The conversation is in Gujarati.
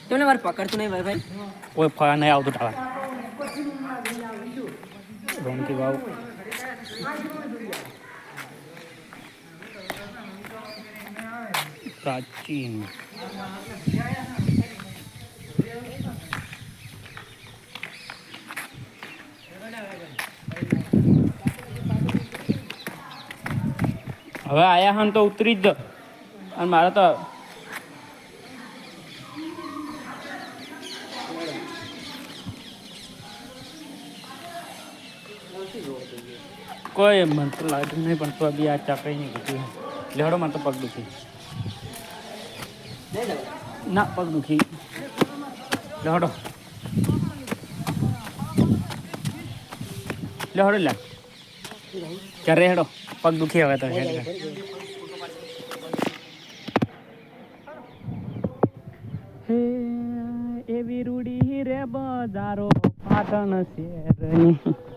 તમને મારે પકડતું નહીં ભાઈ કોઈ ફળ નહીં આવતું ટાળા રોનકી વાવ પ્રાચીન હવે આયા હન તો ઉતરી જ અને મારે તો કોઈ મને તો લાગ્યું નહીં પણ તો બી આ ચાકરી નહીં કીધું લેહડો મને તો પગ દુખી ના પગ દુખી લેહડો લેહડો લે ક્યારે હેડો પગ દુખી હવે તો હેડ હે એવી રૂડી રે બજારો પાટણ શહેરની